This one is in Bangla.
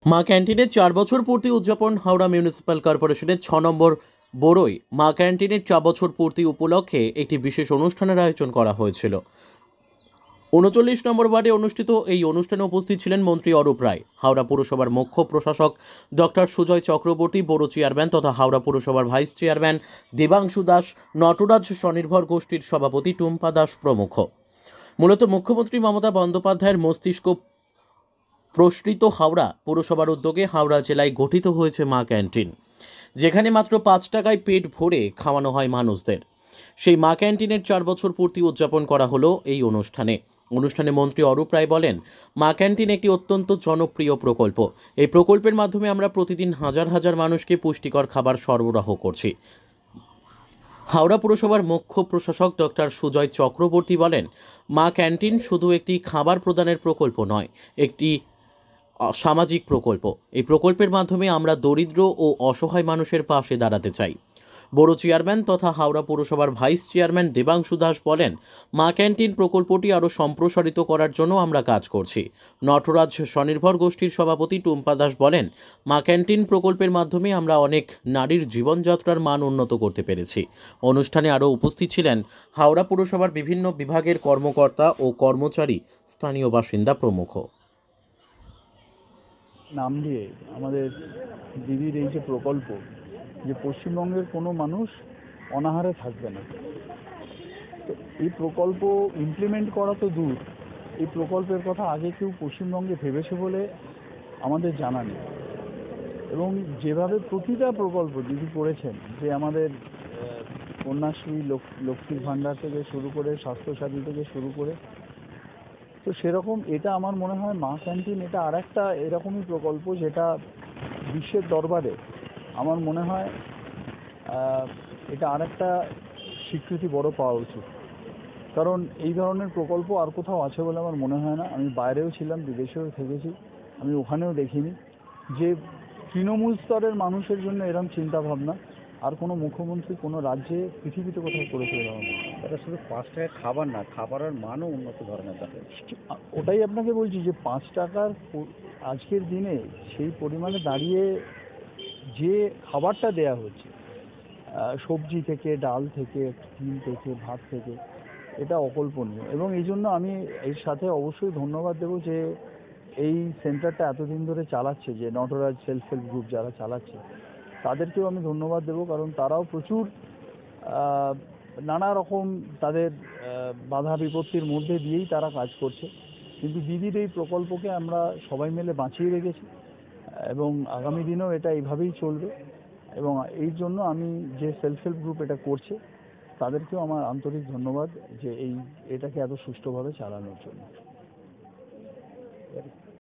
মা ক্যান্টিনের 4 বছর পূর্তি উদযাপন হাওড়া মিউনিসিপ্যাল কর্পোরেশনের 6 নম্বর বড়ই মা ক্যান্টিনের 4 বছর পূর্তি উপলক্ষে একটি বিশেষ অনুষ্ঠানের আয়োজন করা হয়েছিল। 39 নম্বর ওয়ার্ডে অনুষ্ঠিত এই অনুষ্ঠানে উপস্থিত ছিলেন মন্ত্রী অরূপ রায়, হাওড়া পুরসভার মুখ্য প্রশাসক ডক্টর সুজয় চক্রবর্তী, বড় চেয়ারম্যান তথা হাওড়া পুরসভার ভাইস চেয়ারম্যান দেবাংশু দাস, নটরাজ স্বনির্ভর গোষ্ঠীর সভাপতি টুম্পা দাস প্রমুখ। মূলত মুখ্যমন্ত্রী মমতা বন্দ্যোপাধ্যায়ের মস্তিষ্ক প্রসৃত হাওড়া পুরসভার উদ্যোগে হাওড়া জেলায় গঠিত হয়েছে মা ক্যান্টিন, যেখানে মাত্র 5 টাকায় পেট ভরে খাওয়ানো হয় মানুষদের। সেই মা ক্যান্টিনের 4 বছর পূর্তি উদযাপন করা হলো এই অনুষ্ঠানে মন্ত্রী অরূপ রায় বলেন, মা ক্যান্টিন একটি অত্যন্ত জনপ্রিয় প্রকল্প। এই প্রকল্পের মাধ্যমে আমরা প্রতিদিন হাজার হাজার মানুষকে পুষ্টিকর খাবার সরবরাহ করছি। হাওড়া পুরসভার মুখ্য প্রশাসক ডক্টর সুজয় চক্রবর্তী বলেন, মা ক্যান্টিন শুধু একটি খাবার প্রদানের প্রকল্প নয়, একটি সামাজিক প্রকল্প। এই প্রকল্পের মাধ্যমে আমরা দরিদ্র ও অসহায় মানুষের পাশে দাঁড়াতে চাই। বড় চেয়ারম্যান তথা হাওড়া পুরসভার ভাইস চেয়ারম্যান দেবাংশু দাস বলেন, মা ক্যান্টিন প্রকল্পটি আরও সম্প্রসারিত করার জন্য আমরা কাজ করছি। নটরাজ স্বনির্ভর গোষ্ঠীর সভাপতি টুম্পা দাস বলেন, মা ক্যান্টিন প্রকল্পের মাধ্যমে আমরা অনেক নারীর জীবনযাত্রার মান উন্নত করতে পেরেছি। অনুষ্ঠানে আরও উপস্থিত ছিলেন হাওড়া পুরসভার বিভিন্ন বিভাগের কর্মকর্তা ও কর্মচারী, স্থানীয় বাসিন্দা প্রমুখ। নাম দিয়ে আমাদের দিদির এই যে প্রকল্প, যে পশ্চিমবঙ্গের কোনো মানুষ অনাহারে থাকবে না, তো এই প্রকল্প ইমপ্লিমেন্ট করা তো দূর, এই প্রকল্পের কথা আগে কেউ পশ্চিমবঙ্গে ভেবেছে বলে আমাদের জানা নেই। এবং যেভাবে প্রতিটা প্রকল্প দিদি করেছেন, যে আমাদের কন্যাশ্রী, লক্ষ্মীর ভাণ্ডার থেকে শুরু করে, স্বাস্থ্যসাথী থেকে শুরু করে, তো সেরকম এটা আমার মনে হয় মা ক্যান্টিন এটা আর একটা এরকমই প্রকল্প যেটা বিশ্বের দরবারে আমার মনে হয় এটা আর একটা স্বীকৃতি বড় পাওয়া উচিত। কারণ এই ধরনের প্রকল্প আর কোথাও আছে বলে আমার মনে হয় না। আমি বাইরেও ছিলাম, বিদেশেও থেকেছি, আমি ওখানেও দেখিনি যে তৃণমূল স্তরের মানুষের জন্য এরকম চিন্তাভাবনা আর কোনো মুখ্যমন্ত্রী কোনো রাজ্যে পৃথিবীতে কোথাও করেছে এরকম। এটা শুধু 5 টাকায় খাবার না, খাবারের মানও উন্নত ধরনের থাকে। ওটাই আপনাকে বলছি যে 5 টাকার আজকের দিনে সেই পরিমাণে দাঁড়িয়ে যে খাবারটা দেয়া হচ্ছে, সবজি থেকে, ডাল থেকে, ডিম থেকে, ভাত থেকে, এটা অকল্পনীয়। এবং এই জন্য আমি এর সাথে অবশ্যই ধন্যবাদ দেবো যে এই সেন্টারটা এতদিন ধরে চালাচ্ছে, যে নটরাজ সেলফ হেল্প গ্রুপ যারা চালাচ্ছে তাদেরকেও আমি ধন্যবাদ দেবো, কারণ তারাও প্রচুর নানা রকম তাদের বাধা বিপত্তির মধ্যে দিয়েই তারা কাজ করছে। কিন্তু দিদির এই প্রকল্পকে আমরা সবাই মিলে বাঁচিয়ে রেখেছি এবং আগামী দিনেও এটা এইভাবেই চলবে। এবং এই জন্য আমি যে সেলফ হেল্প গ্রুপ এটা করছে তাদেরকেও আমার আন্তরিক ধন্যবাদ যে এটাকে এত সুষ্ঠুভাবে চালানোর জন্য।